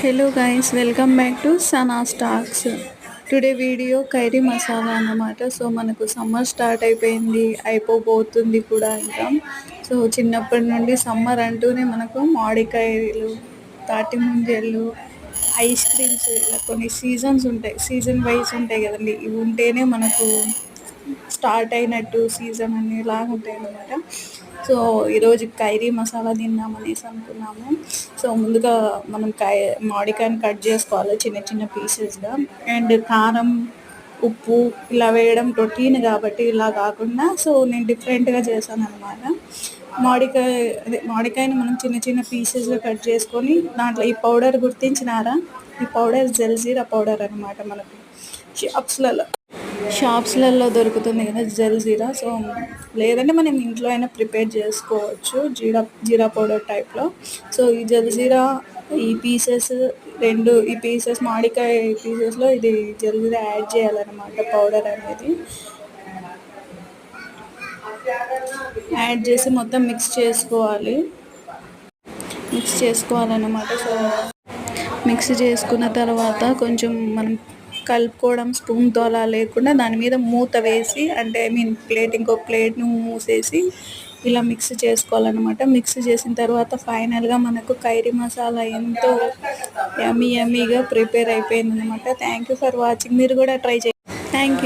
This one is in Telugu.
Hello guys, welcome back to Sana stocks. Today video Kyrie masala అన్నమాట. సో మనకు సమ్మర్ స్టార్ట్ అయిపోయింది, అయిపోబోతుంది కూడా ఇంకా. సో చిన్నప్పటి నుండి సమ్మర్ అంటూనే మనకు మామిడికాయలు, తాటి ముంజలు, ఐస్ క్రీమ్స్, ఇలా కొన్ని సీజన్స్ ఉంటాయి, సీజన్ వైజ్ ఉంటాయి కదండి. ఇవి ఉంటేనే మనకు స్టార్ట్ అయినట్టు సీజన్ అనేలాగా ఉంటాయి అన్నమాట. సో ఈరోజు కైరీ మసాలా తిందామనేసి అనుకున్నాము. సో ముందుగా మనం మామిడికాయని కట్ చేసుకోవాలి చిన్న చిన్న పీసెస్గా. అండ్ కారం, ఉప్పు ఇలా వేయడం రొటీన్ కాబట్టి ఇలా కాకుండా సో నేను డిఫరెంట్గా చేశాను అనమాట. మామిడికాయని మనం చిన్న చిన్న పీసెస్గా కట్ చేసుకొని దాంట్లో ఈ పౌడర్ గుర్తించినారా, ఈ పౌడర్ జల్జీరా పౌడర్ అనమాట. మనకు షాప్స్లలో దొరుకుతుంది కదా జల్జీరా. సో లేదంటే మనం ఇంట్లో అయినా ప్రిపేర్ చేసుకోవచ్చు జీరా పౌడర్ టైప్లో. సో ఈ జల్జీరా, ఈ పీసెస్ రెండు, ఈ పీసెస్ మామిడికాయ పీసెస్లో ఇది జల్జీరా యాడ్ చేయాలన్నమాట. పౌడర్ అనేది యాడ్ చేసి మొత్తం మిక్స్ చేసుకోవాలన్నమాట. సో మిక్స్ చేసుకున్న తర్వాత కొంచెం మనం కలుపుకోవడం స్పూన్తో అలా లేకుండా దాని మీద మూత వేసి, అంటే ఇంకో ప్లేట్ను మూసేసి ఇలా మిక్స్ చేసుకోవాలన్నమాట. మిక్స్ చేసిన తర్వాత ఫైనల్గా మనకు కైరీ మసాలా ఎంతో యమ్మీగా ప్రిపేర్ అయిపోయిందనమాట. Thank you for watching. మీరు కూడా ట్రై చేయండి. Thank you.